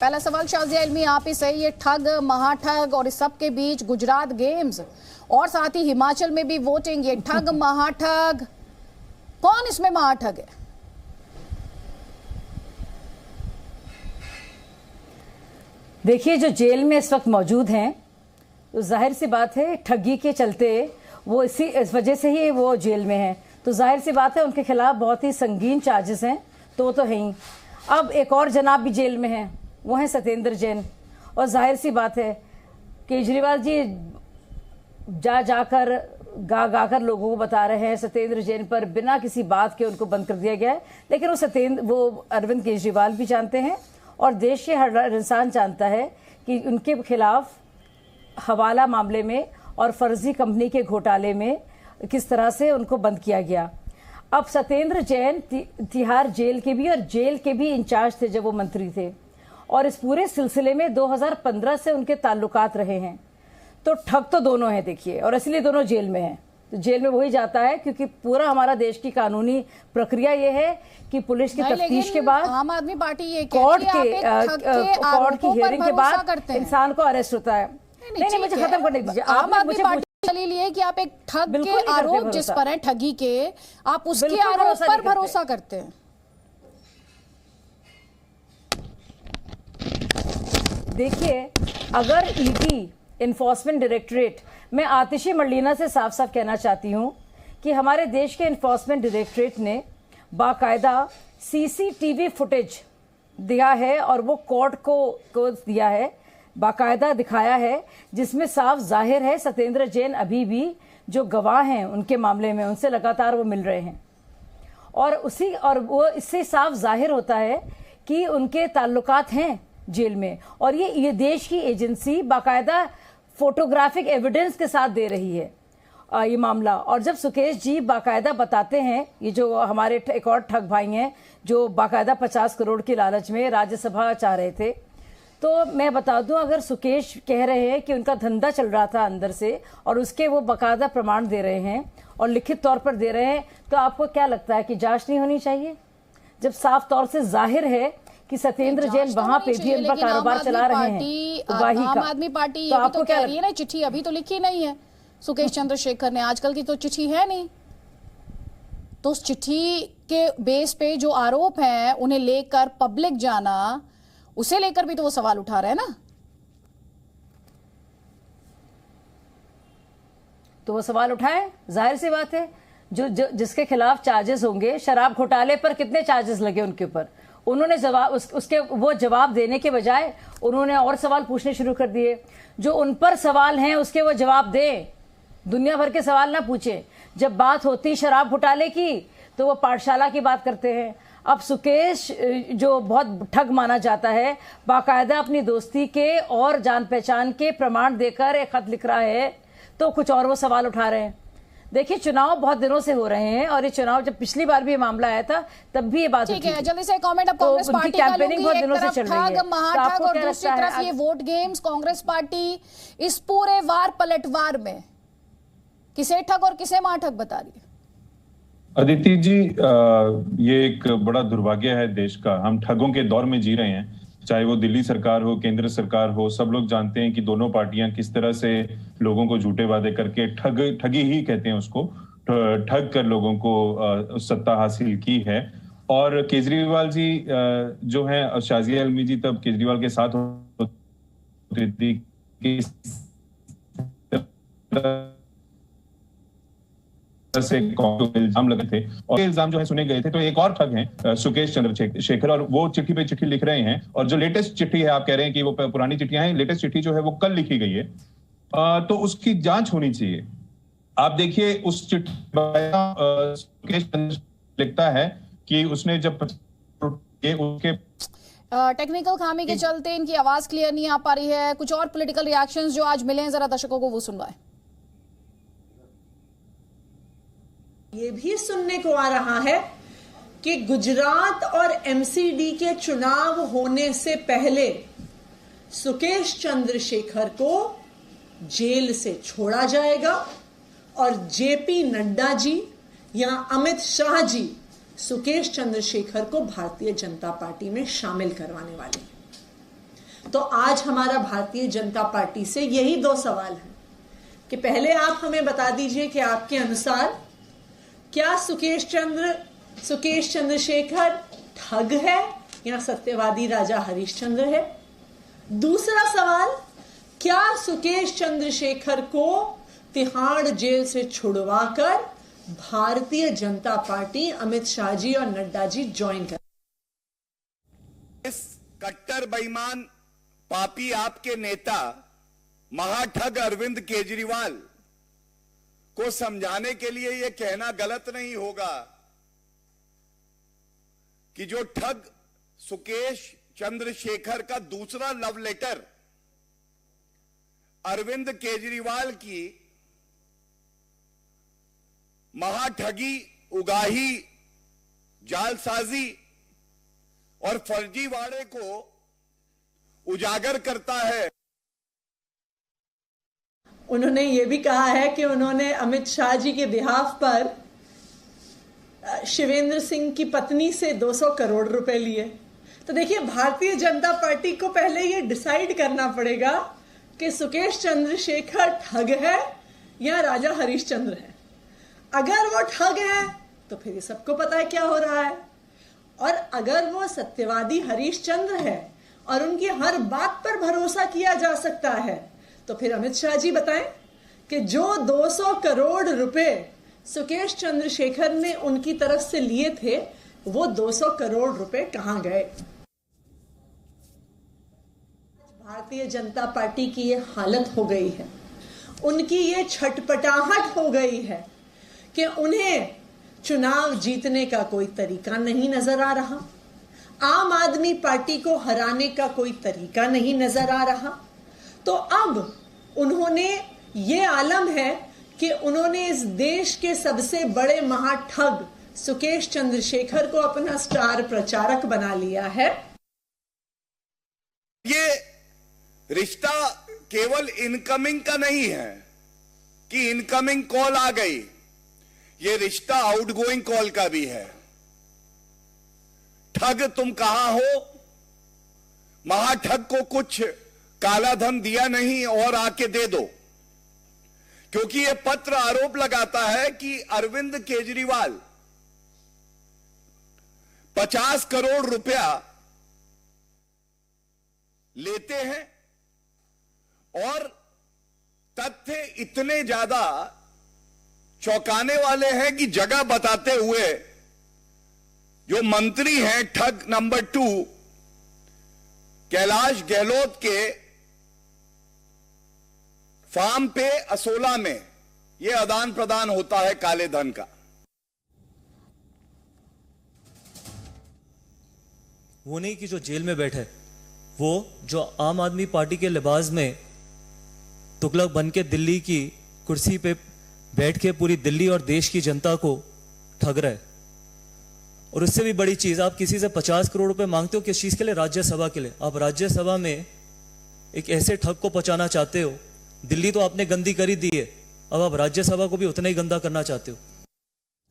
पहला सवाल शाजिया इल्मी आप ही से, ये ठग महाठग और इस सब के बीच गुजरात गेम्स और साथ ही हिमाचल में भी वोटिंग, ये ठग महाठग कौन इसमें महाठग है? देखिए, जो जेल में इस वक्त मौजूद हैं तो जाहिर सी बात है ठगी के चलते वो इस वजह से ही वो जेल में हैं, तो जाहिर सी बात है उनके खिलाफ बहुत ही संगीन चार्जेस हैं, तो है ही। अब एक और जनाब भी जेल में हैं, वो हैं सत्येंद्र जैन, और जाहिर सी बात है केजरीवाल जी जाकर गाकर लोगों को बता रहे हैं सत्येंद्र जैन पर बिना किसी बात के उनको बंद कर दिया गया है, लेकिन वो अरविंद केजरीवाल भी जानते हैं और देश के हर इंसान जानता है कि उनके खिलाफ हवाला मामले में और फर्जी कंपनी के घोटाले में किस तरह से उनको बंद किया गया। अब सत्येंद्र जैन तिहाड़ जेल के भी और जेल के भी इंचार्ज थे जब वो मंत्री थे, और इस पूरे सिलसिले में 2015 से उनके ताल्लुकात रहे हैं, तो ठग तो दोनों हैं देखिए, और इसलिए दोनों जेल में हैं। तो जेल में वही जाता है क्योंकि पूरा हमारा देश की कानूनी प्रक्रिया ये है कि पुलिस की तफ्तीश के बाद, आम आदमी पार्टी ये कोर्ट की हियरिंग के बाद इंसान को अरेस्ट होता है। नहीं, मुझे खत्म करने दीजिए। आम आदमी पार्टी दलील ये कि आप एक ठग के आरोप जिस पर है, ठगी के, आप उसके आरोप पर भरोसा करते हैं। देखिए, अगर ईडी इन्फोर्समेंट डायरेक्टरेट, मैं आतिशी मर्लीना से साफ साफ कहना चाहती हूं कि हमारे देश के इन्फोर्समेंट डायरेक्टरेट ने बाकायदा सीसीटीवी फुटेज दिया है और वो कोर्ट को दिया है, बाकायदा दिखाया है, जिसमें साफ जाहिर है सत्येंद्र जैन अभी भी जो गवाह हैं उनके मामले में उनसे लगातार वो मिल रहे हैं, और वो इससे साफ जाहिर होता है कि उनके ताल्लुकात हैं जेल में, और ये देश की एजेंसी बाकायदा फोटोग्राफिक एविडेंस के साथ दे रही है ये मामला। और जब सुकेश जी बाकायदा बताते हैं, ये जो हमारे एक और ठग भाई हैं जो बाकायदा 50 करोड़ की लालच में राज्यसभा चाह रहे थे, तो मैं बता दूं, अगर सुकेश कह रहे हैं कि उनका धंधा चल रहा था अंदर से और उसके वो बाकायदा प्रमाण दे रहे हैं और लिखित तौर पर दे रहे हैं, तो आपको क्या लगता है कि जांच नहीं होनी चाहिए? जब साफ तौर से जाहिर है कि सत्येंद्र जैन वहां पे भी उनका कारोबार चला रहे हैं आम आदमी पार्टी ये भी तो कह रही है ना, चिट्ठी अभी तो लिखी नहीं है सुकेश चंद्रशेखर ने, आजकल की तो चिट्ठी है नहीं, तो उस चिट्ठी के बेस पे जो आरोप हैं उन्हें लेकर पब्लिक जाना, उसे लेकर भी तो वो सवाल उठा रहे हैं ना। तो वो सवाल उठाए, जाहिर सी बात है, जिसके खिलाफ चार्जेस होंगे, शराब घोटाले पर कितने चार्जेस लगे उनके ऊपर, उन्होंने वो जवाब देने के बजाय उन्होंने और सवाल पूछने शुरू कर दिए। जो उन पर सवाल हैं उसके वो जवाब दें, दुनिया भर के सवाल ना पूछे। जब बात होती शराब घोटाले की तो वो पाठशाला की बात करते हैं। अब सुकेश जो बहुत ठग माना जाता है, बाकायदा अपनी दोस्ती के और जान पहचान के प्रमाण देकर एक खत लिख रहा है, तो कुछ और वो सवाल उठा रहे हैं। देखिए, चुनाव बहुत दिनों से हो रहे हैं, और ये चुनाव जब पिछली बार भी ये मामला आया था तब भी ये बात ठीक है। जल्दी से कमेंट। अब कांग्रेस पार्टी का कैंपेनिंग बहुत दिनों से चल रही है, महाठग और दूसरी तरफ ये वोट गेम्स, कांग्रेस पार्टी इस पूरे वार पलटवार में किसे ठग और किसे महाठग बता रही है? अदिति जी, ये एक बड़ा दुर्भाग्य है देश का। हम ठगों के दौर में जी रहे हैं, चाहे वो दिल्ली सरकार हो, केंद्र सरकार हो, सब लोग जानते हैं कि दोनों पार्टियां किस तरह से लोगों को झूठे वादे करके, ठगी ही कहते हैं उसको, ठग कर लोगों को सत्ता हासिल की है। और केजरीवाल जी जो है, शाजिया इल्मी जी तब केजरीवाल के साथ होती थी, से इल्जाम लगे थे और इल्जाम जो है सुने गए थे। तो एक और ठग हैं सुकेश चंद्रशेखर, और वो चिट्ठी पे चिट्ठी लिख रहे हैं, और जो लेटेस्ट चिट्ठी है, आप कह रहे हैं कि वो पुरानी चिट्ठियां हैं, लेटेस्ट चिट्ठी जो है वो कल लिखी गई है, तो उसकी जांच होनी चाहिए। आप देखिए उस चिट्ठी सुकेश चंद्रशेखर लिखता है कि उसने जब उसके टेक्निकल खामी के चलते इनकी आवाज क्लियर नहीं आ पा रही है। कुछ और पॉलिटिकल रिएक्शंस जो आज मिले हैं, जरा दर्शकों को वो सुनवाएं। ये भी सुनने को आ रहा है कि गुजरात और एमसीडी के चुनाव होने से पहले सुकेश चंद्रशेखर को जेल से छोड़ा जाएगा और जेपी नड्डा जी या अमित शाह जी सुकेश चंद्रशेखर को भारतीय जनता पार्टी में शामिल करवाने वाले हैं। तो आज हमारा भारतीय जनता पार्टी से यही 2 सवाल हैं कि पहले आप हमें बता दीजिए कि आपके अनुसार क्या सुकेश चंद्रशेखर ठग है या सत्यवादी राजा हरिश्चंद्र है। दूसरा सवाल, क्या सुकेश चंद्रशेखर को तिहाड़ जेल से छुड़वाकर भारतीय जनता पार्टी अमित शाह जी और नड्डा जी ज्वाइन कर। इस कट्टर बेईमान पापी आपके नेता महाठग अरविंद केजरीवाल को समझाने के लिए यह कहना गलत नहीं होगा कि जो ठग सुकेश चंद्रशेखर का दूसरा लव लेटर अरविंद केजरीवाल की महाठगी, उगाही, जालसाजी और फर्जीवाड़े को उजागर करता है। उन्होंने ये भी कहा है कि उन्होंने अमित शाह जी के बिहाफ पर शिवेंद्र सिंह की पत्नी से 200 करोड़ रुपए लिए। तो देखिए, भारतीय जनता पार्टी को पहले ये डिसाइड करना पड़ेगा कि सुकेश चंद्रशेखर ठग है या राजा हरिश्चंद्र है। अगर वो ठग है तो फिर ये सबको पता है क्या हो रहा है, और अगर वो सत्यवादी हरिश्चंद्र है और उनकी हर बात पर भरोसा किया जा सकता है, तो फिर अमित शाह जी बताएं कि जो 200 करोड़ रुपए सुकेश चंद्रशेखर ने उनकी तरफ से लिए थे, वो 200 करोड़ रुपए कहां गए। भारतीय जनता पार्टी की ये हालत हो गई है, उनकी ये छटपटाहट हो गई है कि उन्हें चुनाव जीतने का कोई तरीका नहीं नजर आ रहा, आम आदमी पार्टी को हराने का कोई तरीका नहीं नजर आ रहा। तो अब उन्होंने ये आलम है कि उन्होंने इस देश के सबसे बड़े महाठग सुकेश चंद्रशेखर को अपना स्टार प्रचारक बना लिया है। ये रिश्ता केवल इनकमिंग का नहीं है कि इनकमिंग कॉल आ गई, ये रिश्ता आउटगोइंग कॉल का भी है। ठग तुम कहां हो, महाठग को कुछ काला धन दिया नहीं और आके दे दो, क्योंकि यह पत्र आरोप लगाता है कि अरविंद केजरीवाल 50 करोड़ रुपया लेते हैं और तथ्य इतने ज्यादा चौंकाने वाले हैं कि जगह बताते हुए जो मंत्री हैं ठग नंबर 2 कैलाश गहलोत के फार्म पे असोला में यह आदान प्रदान होता है काले धन का। वो नहीं कि जो जेल में बैठे, वो जो आम आदमी पार्टी के लिबास में तुगलक बन के दिल्ली की कुर्सी पे बैठ के पूरी दिल्ली और देश की जनता को ठग रहे। और उससे भी बड़ी चीज, आप किसी से 50 करोड़ रुपए मांगते हो किस चीज के लिए? राज्यसभा के लिए। आप राज्यसभा में एक ऐसे ठग को पहुंचाना चाहते हो। दिल्ली तो आपने गंदी कर ही दी है, अब आप राज्यसभा को भी उतना ही गंदा करना चाहते हो।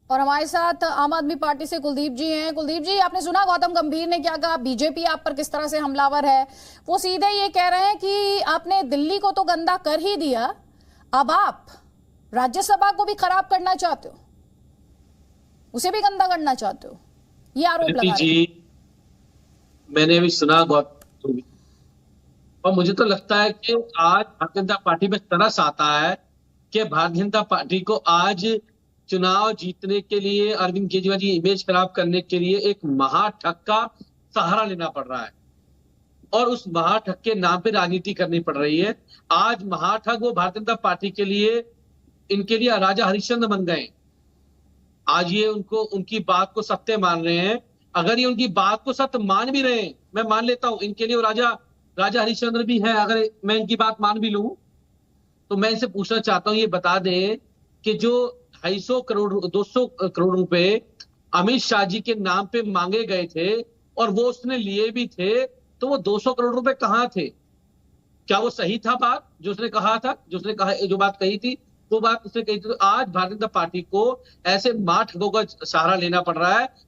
और हमारे साथ आम आदमी पार्टी से कुलदीप जी हैं। कुलदीप जी, आपने सुना गौतम गंभीर ने क्या कहा, बीजेपी आप पर किस तरह से हमलावर है। वो सीधे ये कह रहे हैं कि आपने दिल्ली को तो गंदा कर ही दिया, अब आप राज्यसभा को भी खराब करना चाहते हो, उसे भी गंदा करना चाहते हो, ये आरोप लगा रहे हैं। मैंने भी सुना गौतम, और मुझे तो लगता है कि आज भारतीय जनता पार्टी में तरस आता है कि भारतीय जनता पार्टी को आज चुनाव जीतने के लिए, अरविंद केजरीवाल की इमेज खराब करने के लिए एक महाठग का सहारा लेना पड़ रहा है, और उस महाठग के नाम पे राजनीति करनी पड़ रही है। आज महाठग वो भारतीय जनता पार्टी के लिए, इनके लिए राजा हरिश्चंद्र बन गए। आज ये उनकी बात को सत्य मान रहे हैं। अगर ये उनकी बात को सत्य मान भी रहे हैं, मैं मान लेता हूं इनके लिए वो राजा हरिश्चंद्र भी है, अगर मैं इनकी बात मान भी लूं, तो मैं इनसे पूछना चाहता हूं, ये बता दें कि जो 200 करोड़ रुपए अमित शाह जी के नाम पे मांगे गए थे और वो उसने लिए भी थे, तो वो 200 करोड़ रुपए कहां थे? क्या वो सही था बात जो उसने कहा था, जो बात कही थी वो बात उसने कही थी? तो आज भारतीय जनता पार्टी को ऐसे माठगों का सहारा लेना पड़ रहा है